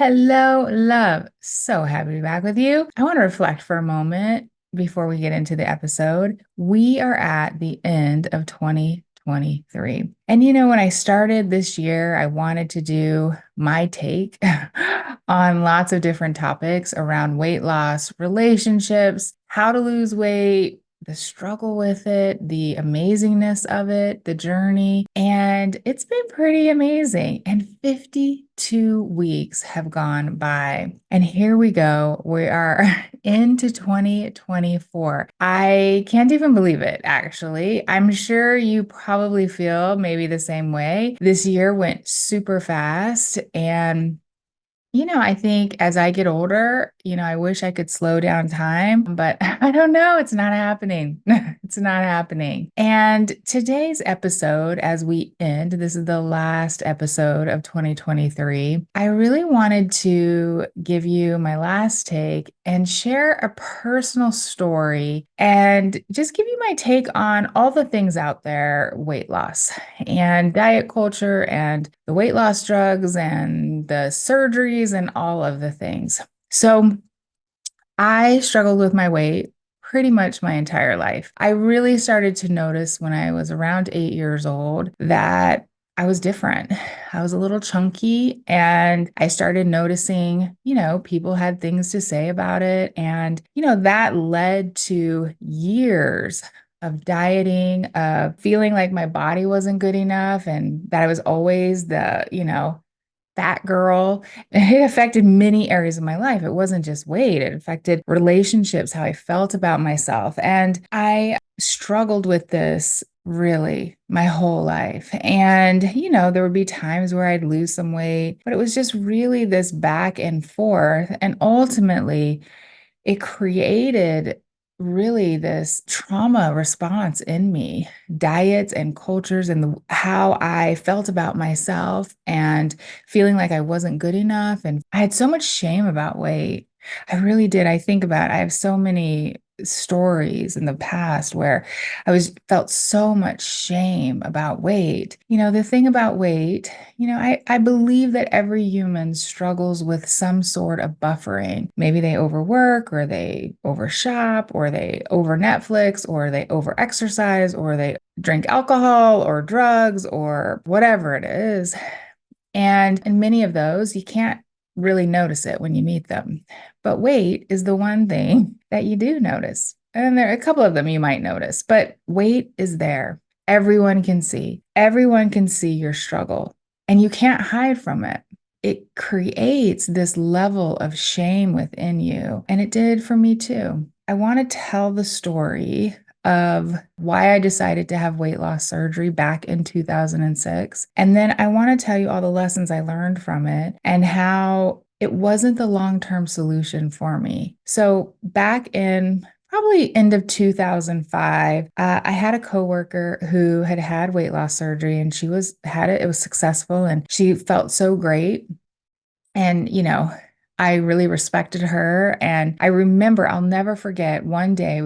Hello, love. So happy to be back with you. I want to reflect for a moment before we get into the episode. We are at the end of 2023. And when I started this year, I wanted to do my take on lots of different topics around weight loss, relationships, how to lose weight, the struggle with it, the amazingness of it, the journey. And it's been pretty amazing. And 52 weeks have gone by. And here we go. We are into 2024. I can't even believe it, actually. I'm sure you probably feel maybe the same way. This year went super fast. And I think as I get older, I wish I could slow down time, but I don't know. It's not happening. It's not happening. And today's episode, as we end, this is the last episode of 2023. I really wanted to give you my last take and share a personal story and just give you my take on all the things out there, weight loss and diet culture and the weight loss drugs and the surgeries and all of the things. So I struggled with my weight pretty much my entire life. I really started to notice when I was around 8 years old that I was different. I was a little chunky and I started noticing, people had things to say about it. And, that led to years of dieting, of feeling like my body wasn't good enough and that I was always the, fat girl. It affected many areas of my life. It wasn't just weight, it affected relationships, how I felt about myself. And I struggled with this really my whole life. And, there would be times where I'd lose some weight, but it was just really this back and forth. And ultimately, it created really this trauma response in me, diets and cultures and how I felt about myself and feeling like I wasn't good enough. And I had so much shame about weight. I really did. I have so many stories in the past where I was felt so much shame about weight. The thing about weight, I believe that every human struggles with some sort of buffering. Maybe they overwork or they overshop or they over Netflix or they over exercise or they drink alcohol or drugs or whatever it is. And in many of those, you can't really notice it when you meet them. But weight is the one thing that you do notice. And there are a couple of them you might notice, but weight is there. Everyone can see. Everyone can see your struggle, and you can't hide from it. It creates this level of shame within you. And it did for me too. I want to tell the story of why I decided to have weight loss surgery back in 2006. And then I want to tell you all the lessons I learned from it and how it wasn't the long-term solution for me. So back in probably end of 2005, I had a coworker who had had weight loss surgery and it was successful and she felt so great. And, I really respected her. And I remember, I'll never forget one day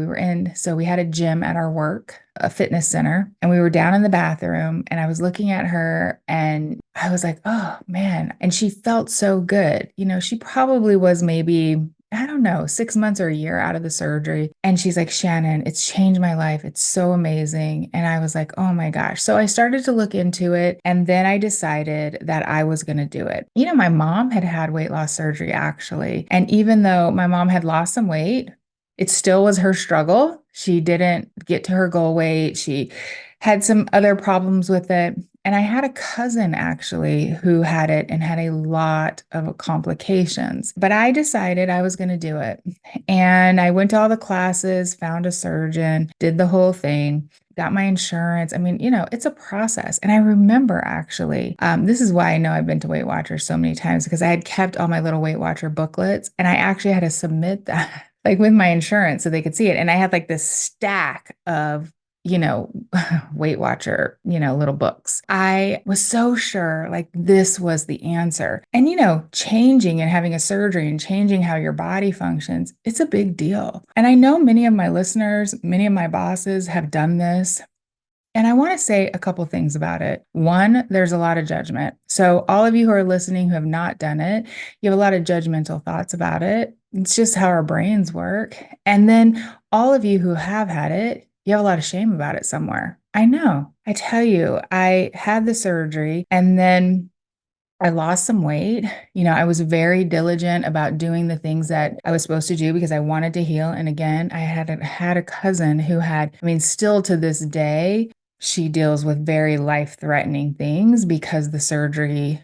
so we had a gym at our work, a fitness center, and we were down in the bathroom and I was looking at her and I was like, oh man. And she felt so good. She probably was maybe, I don't know, 6 months or a year out of the surgery. And she's like, Shannon, it's changed my life. It's so amazing. And I was like, oh my gosh. So I started to look into it. And then I decided that I was going to do it. My mom had had weight loss surgery actually. And even though my mom had lost some weight, it still was her struggle. She didn't get to her goal weight. She had some other problems with it. And I had a cousin actually who had it and had a lot of complications. But I decided I was going to do it. And I went to all the classes, found a surgeon, did the whole thing, got my insurance. I mean, it's a process. And I remember actually, this is why I know I've been to Weight Watchers so many times because I had kept all my little Weight Watcher booklets and I actually had to submit that like with my insurance so they could see it. And I had like this stack of Weight Watcher, little books. I was so sure like this was the answer. And, changing and having a surgery and changing how your body functions, it's a big deal. And I know many of my listeners, many of my bosses have done this. And I want to say a couple things about it. One, there's a lot of judgment. So, all of you who are listening who have not done it, you have a lot of judgmental thoughts about it. It's just how our brains work. And then, all of you who have had it, you have a lot of shame about it somewhere. I know. I tell you, I had the surgery and then I lost some weight. I was very diligent about doing the things that I was supposed to do because I wanted to heal. And again, I had a cousin who had, I mean, still to this day, she deals with very life-threatening things because the surgery,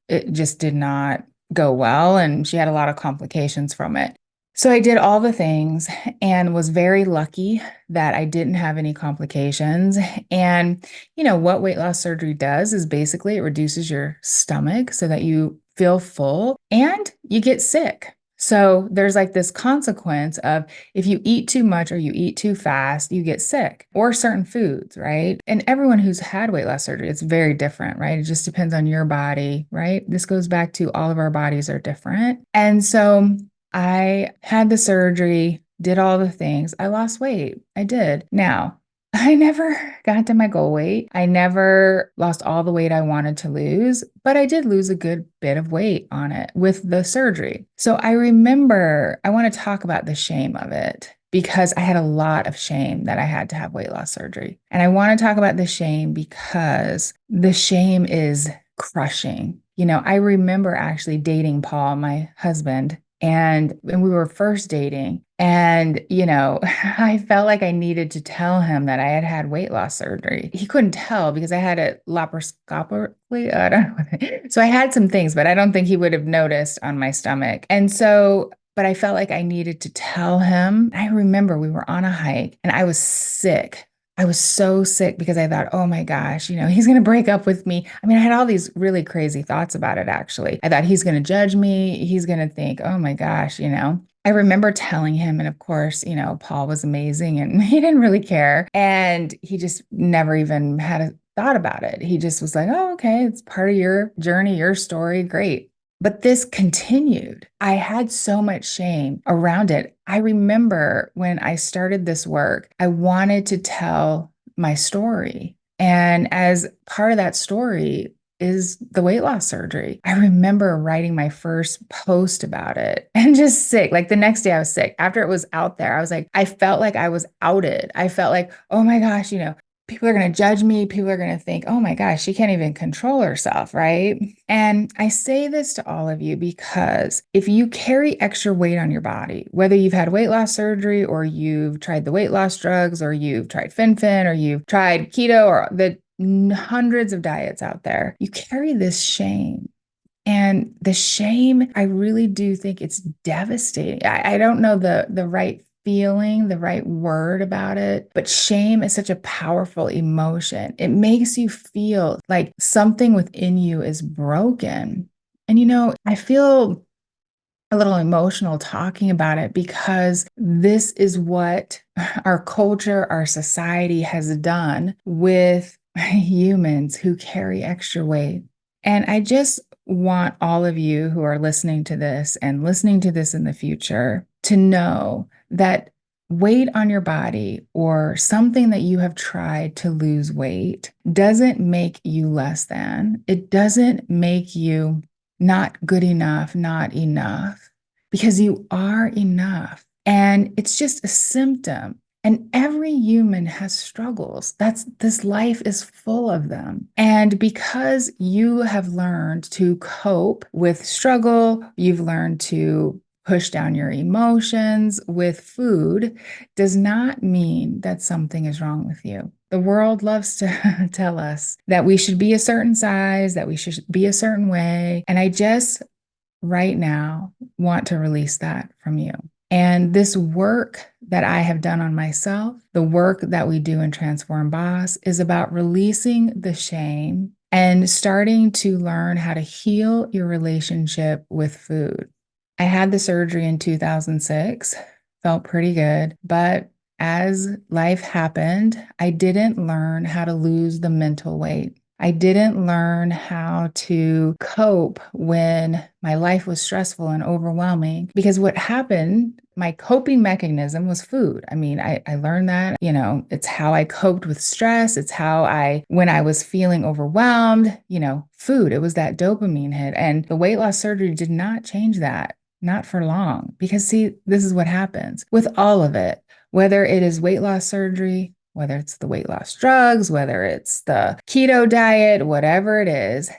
it just did not go well, and she had a lot of complications from it. So I did all the things and was very lucky that I didn't have any complications. And what weight loss surgery does is basically it reduces your stomach so that you feel full and you get sick. So there's like this consequence of if you eat too much or you eat too fast, you get sick, or certain foods, right? And everyone who's had weight loss surgery, it's very different, right? It just depends on your body, right? This goes back to all of our bodies are different. And so I had the surgery, did all the things. I lost weight. I did. Now, I never got to my goal weight. I never lost all the weight I wanted to lose, but I did lose a good bit of weight on it with the surgery. So I remember I want to talk about the shame of it because I had a lot of shame that I had to have weight loss surgery. And I want to talk about the shame because the shame is crushing. I remember actually dating Paul, my husband, and when we were first dating, and, I felt like I needed to tell him that I had had weight loss surgery. He couldn't tell because I had it laparoscopically. I don't know. So I had some things, but I don't think he would have noticed on my stomach. And so, but I felt like I needed to tell him. I remember we were on a hike and I was sick. I was so sick because I thought, oh my gosh, he's going to break up with me. I mean, I had all these really crazy thoughts about it, actually. I thought he's going to judge me. He's going to think, oh my gosh. I remember telling him, and of course, Paul was amazing and he didn't really care. And he just never even had a thought about it. He just was like, oh, okay, it's part of your journey, your story. Great. But this continued. I had so much shame around it. I remember when I started this work, I wanted to tell my story. And as part of that story is the weight loss surgery. I remember writing my first post about it and just sick. Like the next day I was sick. After it was out there, I was like, I felt like I was outed. I felt like, oh my gosh, people are going to judge me. People are going to think, oh my gosh, she can't even control herself, right? And I say this to all of you because if you carry extra weight on your body, whether you've had weight loss surgery or you've tried the weight loss drugs or you've tried FinFin or you've tried keto or the hundreds of diets out there, you carry this shame. And the shame, I really do think it's devastating. I don't know the right feeling, the right word about it, but shame is such a powerful emotion. It makes you feel like something within you is broken. And I feel a little emotional talking about it because this is what our culture, our society has done with humans who carry extra weight. And I just want all of you who are listening to this and listening to this in the future to know that weight on your body or something that you have tried to lose weight doesn't make you less than. It doesn't make you not good enough, not enough, because you are enough. And it's just a symptom. And every human has struggles. This life is full of them. And because you have learned to cope with struggle, you've learned to push down your emotions with food, does not mean that something is wrong with you. The world loves to tell us that we should be a certain size, that we should be a certain way. And I just right now want to release that from you. And this work that I have done on myself, the work that we do in Transform Boss, is about releasing the shame and starting to learn how to heal your relationship with food. I had the surgery in 2006, felt pretty good, but as life happened, I didn't learn how to lose the mental weight. I didn't learn how to cope when my life was stressful and overwhelming because what happened, my coping mechanism was food. I mean, I learned that, it's how I coped with stress. It's how when I was feeling overwhelmed, food, it was that dopamine hit. And the weight loss surgery did not change that, not for long. Because, see, this is what happens with all of it, whether it is weight loss surgery, whether it's the weight loss drugs, whether it's the keto diet, whatever it is,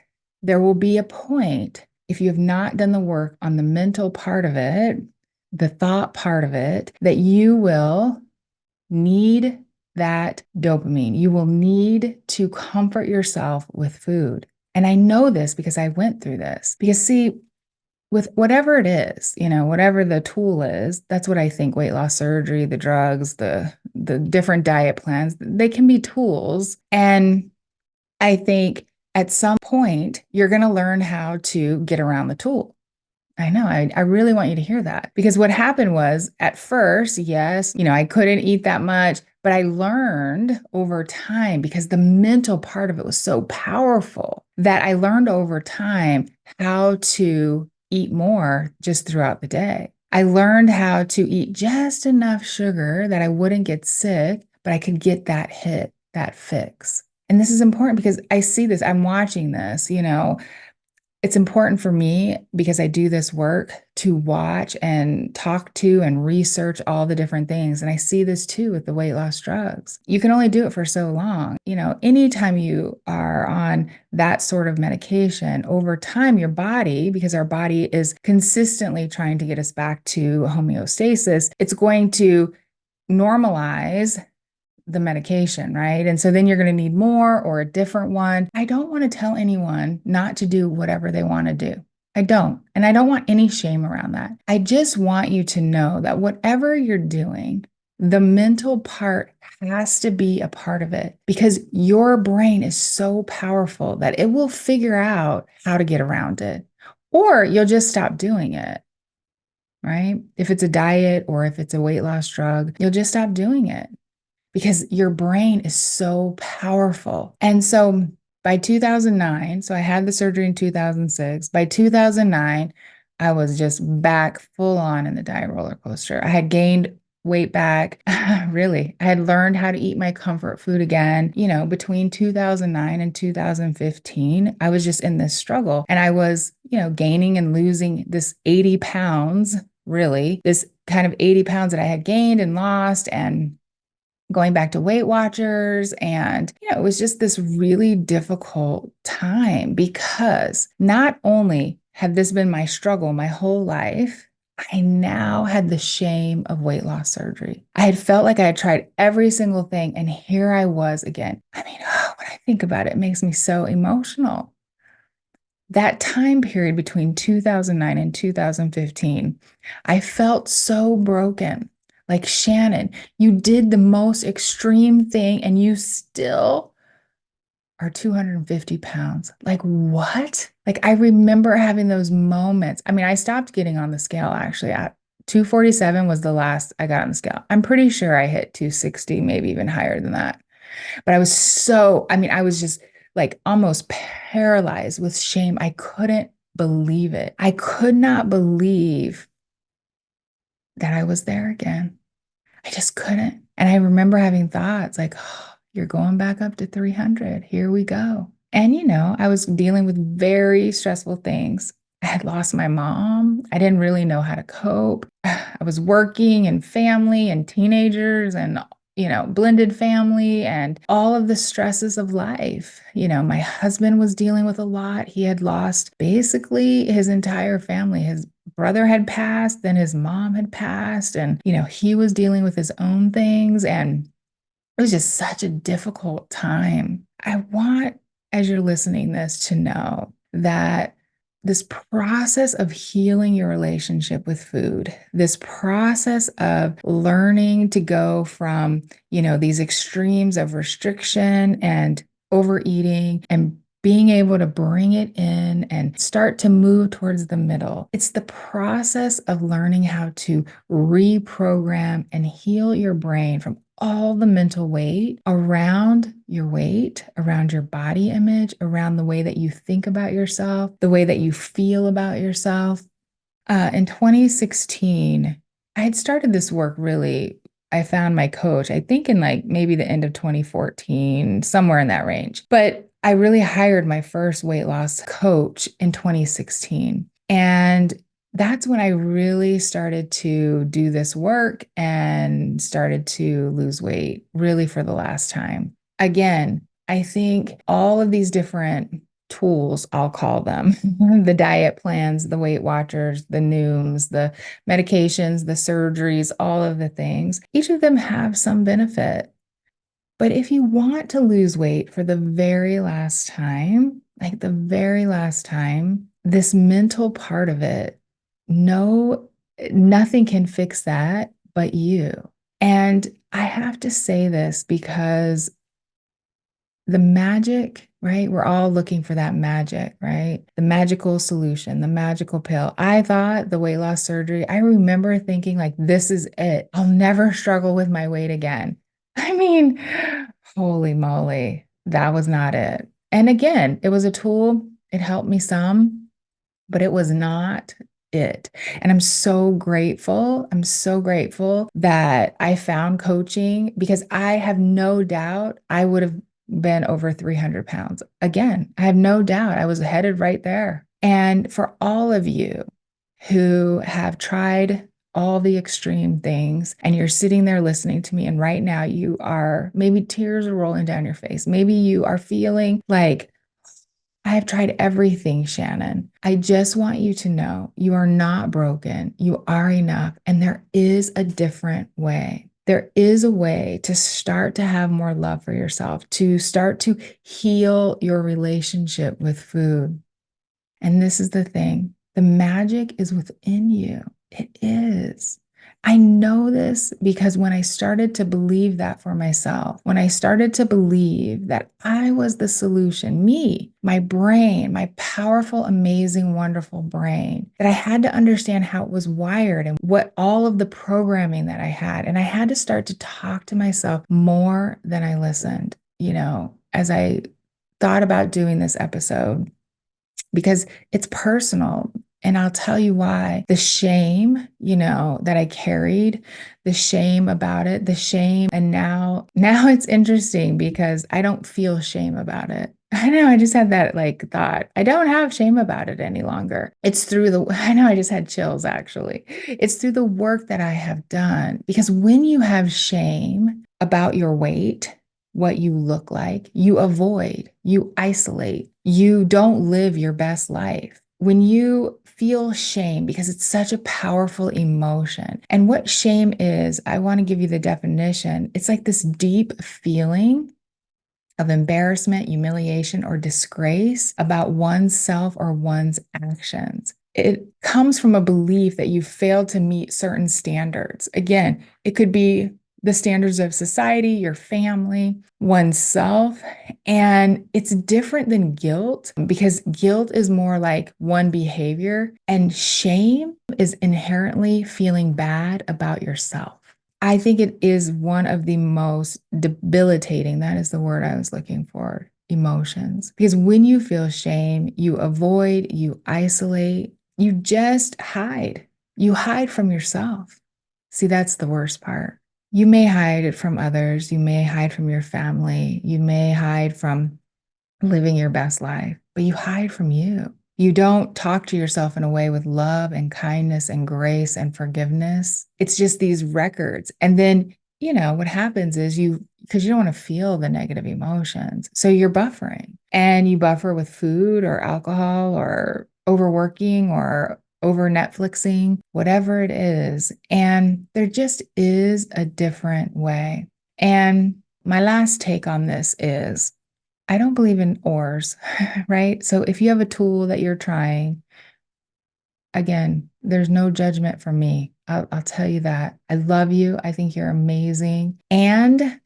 there will be a point if you have not done the work on the mental part of it, the thought part of it, that you will need that dopamine. You will need to comfort yourself with food. And I know this because I went through this. Because, see, with whatever it is, whatever the tool is, that's what I think weight loss surgery, the drugs, the different diet plans, they can be tools. And I think at some point you're going to learn how to get around the tool. I know. I really want you to hear that because what happened was at first, yes, I couldn't eat that much, but I learned over time because the mental part of it was so powerful that I learned over time how to eat more just throughout the day. I learned how to eat just enough sugar that I wouldn't get sick, but I could get that hit, that fix. And this is important because I see this, I'm watching this, it's important for me because I do this work to watch and talk to and research all the different things. And I see this too with the weight loss drugs. You can only do it for so long. Anytime you are on that sort of medication, over time, your body, because our body is consistently trying to get us back to homeostasis, it's going to normalize the medication, right? And so then you're going to need more or a different one. I don't want to tell anyone not to do whatever they want to do. I don't. And I don't want any shame around that. I just want you to know that whatever you're doing, the mental part has to be a part of it because your brain is so powerful that it will figure out how to get around it, or you'll just stop doing it, right? If it's a diet or if it's a weight loss drug, you'll just stop doing it because your brain is so powerful. And so by 2009, so I had the surgery in 2006. By 2009, I was just back full on in the diet roller coaster. I had gained weight back. Really, I had learned how to eat my comfort food again. Between 2009 and 2015, I was just in this struggle and I was, gaining and losing this 80 pounds, really, this kind of 80 pounds that I had gained and lost and going back to Weight Watchers. And, it was just this really difficult time because not only had this been my struggle my whole life, I now had the shame of weight loss surgery. I had felt like I had tried every single thing, and here I was again. I mean, when I think about it, it makes me so emotional. That time period between 2009 and 2015, I felt so broken. Like, Shannon, you did the most extreme thing and you still are 250 pounds. Like, what? Like, I remember having those moments. I mean, I stopped getting on the scale actually at 247 was the last I got on the scale. I'm pretty sure I hit 260, maybe even higher than that. But I was just like almost paralyzed with shame. I couldn't believe it. I could not believe that I was there again. I just couldn't. And I remember having thoughts like, oh, you're going back up to 300. Here we go. And, I was dealing with very stressful things. I had lost my mom. I didn't really know how to cope. I was working and family and teenagers and blended family and all of the stresses of life. My husband was dealing with a lot. He had lost basically his entire family. His brother had passed, then his mom had passed, and, he was dealing with his own things. And it was just such a difficult time. I want, as you're listening this, to know that this process of healing your relationship with food, this process of learning to go from, these extremes of restriction and overeating and being able to bring it in and start to move towards the middle. It's the process of learning how to reprogram and heal your brain from all the mental weight around your weight, around your body image, around the way that you think about yourself, the way that you feel about yourself. In 2016, I had started this work really. I found my coach, I think in like maybe the end of 2014, somewhere in that range. But I really hired my first weight loss coach in 2016. And that's when I really started to do this work and started to lose weight, really for the last time. Again, I think all of these different tools, I'll call them the diet plans, the Weight Watchers, the Nooms, the medications, the surgeries, all of the things, each of them have some benefit. But if you want to lose weight for the very last time, like the very last time, this mental part of it, no, nothing can fix that but you. And I have to say this because the magic, right? We're all looking for that magic, right? The magical solution, the magical pill. I thought the weight loss surgery, I remember thinking, like, this is it. I'll never struggle with my weight again. I mean, holy moly, that was not it. And again, it was a tool, it helped me some, but it was not it. And I'm so grateful. I'm so grateful that I found coaching because I have no doubt I would have been over 300 pounds. Again, I have no doubt I was headed right there. And for all of you who have tried all the extreme things and you're sitting there listening to me, and right now you are maybe tears are rolling down your face. Maybe you are feeling like, I have tried everything, Shannon. I just want you to know you are not broken. You are enough. And there is a different way. There is a way to start to have more love for yourself, to start to heal your relationship with food. And this is the thing, the magic is within you. It is. I know this because when I started to believe that for myself, when I started to believe that I was the solution, me, my brain, my powerful, amazing, wonderful brain, that I had to understand how it was wired and what all of the programming that I had. And I had to start to talk to myself more than I listened, as I thought about doing this episode because it's personal. And I'll tell you why. The shame, that I carried, the shame about it, the shame. And now it's interesting because I don't feel shame about it. I know I just had that like thought. I don't have shame about it any longer. I know I just had chills actually. It's through the work that I have done. Because when you have shame about your weight, what you look like, you avoid, you isolate, you don't live your best life. When you feel shame, because it's such a powerful emotion, and what shame is, I want to give you the definition. It's like this deep feeling of embarrassment, humiliation, or disgrace about oneself or one's actions. It comes from a belief that you failed to meet certain standards. Again, it could be the standards of society, your family, oneself. And it's different than guilt because guilt is more like one behavior, and shame is inherently feeling bad about yourself. I think it is one of the most debilitating, that is the word I was looking for, emotions. Because when you feel shame, you avoid, you isolate, you just hide. You hide from yourself. See, that's the worst part. You may hide it from others. You may hide from your family. You may hide from living your best life, but you hide from you. You don't talk to yourself in a way with love and kindness and grace and forgiveness. It's just these records. And then, what happens is because you don't want to feel the negative emotions. So you're buffering, and you buffer with food or alcohol or overworking or over Netflixing, whatever it is. And there just is a different way. And my last take on this is I don't believe in ors, right? So if you have a tool that you're trying, again, there's no judgment from me. I'll tell you that. I love you. I think you're amazing. And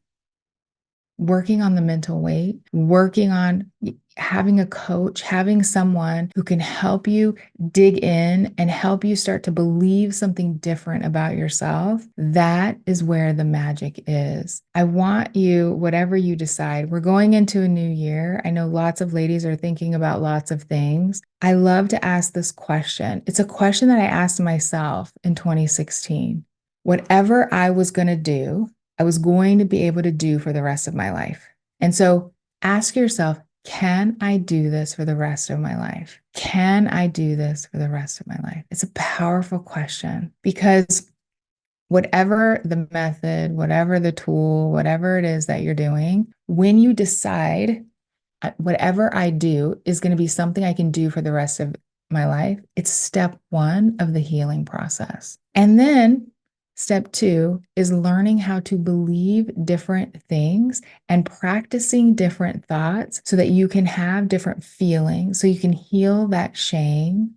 working on the mental weight, working on having a coach, having someone who can help you dig in and help you start to believe something different about yourself, that is where the magic is. I want you, whatever you decide, we're going into a new year. I know lots of ladies are thinking about lots of things. I love to ask this question. It's a question that I asked myself in 2016. Whatever I was going to do, I was going to be able to do for the rest of my life. And so ask yourself, can I do this for the rest of my life? Can I do this for the rest of my life? It's a powerful question because whatever the method, whatever the tool, whatever it is that you're doing, when you decide whatever I do is going to be something I can do for the rest of my life, it's step one of the healing process. And then step two is learning how to believe different things and practicing different thoughts so that you can have different feelings, so you can heal that shame.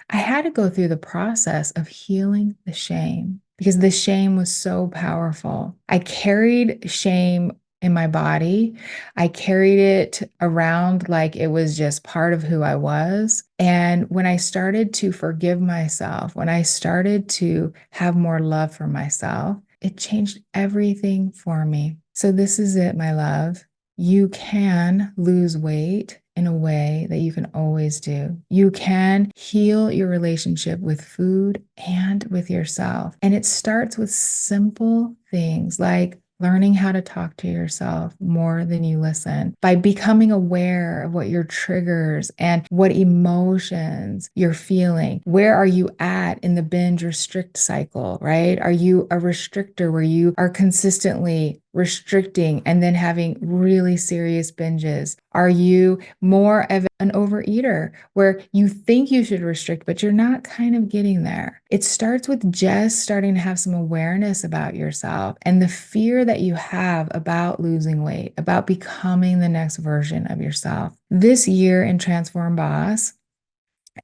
I had to go through the process of healing the shame because the shame was so powerful. I carried shame in my body. I carried it around like it was just part of who I was. And when I started to forgive myself, when I started to have more love for myself, it changed everything for me. So, this is it, my love. You can lose weight in a way that you can always do. You can heal your relationship with food and with yourself. And it starts with simple things like learning how to talk to yourself more than you listen, by becoming aware of what your triggers and what emotions you're feeling. Where are you at in the binge restrict cycle, right? Are you a restrictor where you are consistently restricting and then having really serious binges? Are you more of an overeater where you think you should restrict, but you're not kind of getting there? It starts with just starting to have some awareness about yourself and the fear that you have about losing weight, about becoming the next version of yourself. This year in Transform Boss,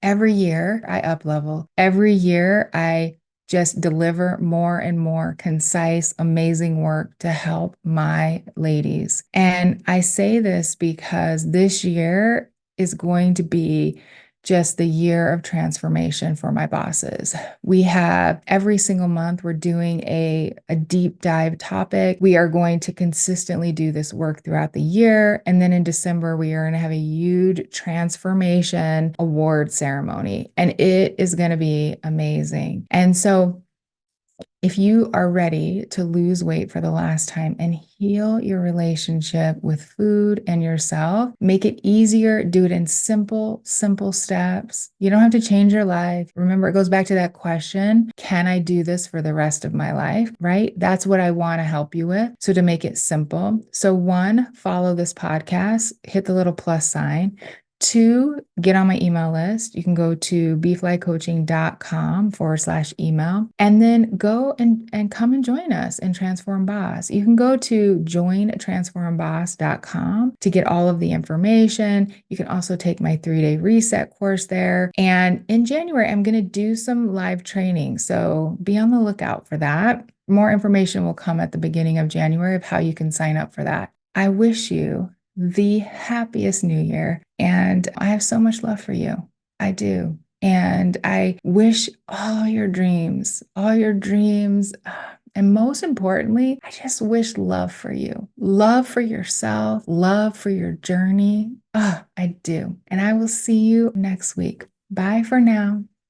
every year I up level. Every year I just deliver more and more concise, amazing work to help my ladies. And I say this because this year is going to be just the year of transformation for my bosses. We have every single month, we're doing a deep dive topic. We are going to consistently do this work throughout the year. And then in December, we are going to have a huge transformation award ceremony, and it is going to be amazing. And so if you are ready to lose weight for the last time and heal your relationship with food and yourself, make it easier, do it in simple, simple steps. You don't have to change your life. Remember, it goes back to that question, can I do this for the rest of my life, right? That's what I want to help you with. So to make it simple. So one, follow this podcast, hit the little plus sign. Two, get on my email list. You can go to beeflycoaching.com/email and then go and come and join us in Transform Boss. You can go to jointransformboss.com to get all of the information. You can also take my 3-day reset course there. And in January, I'm going to do some live training. So be on the lookout for that. More information will come at the beginning of January of how you can sign up for that. I wish you the happiest new year. And I have so much love for you. I do. And I wish all your dreams, and most importantly, I just wish love for you, love for yourself, love for your journey. I do. And I will see you next week. Bye for now.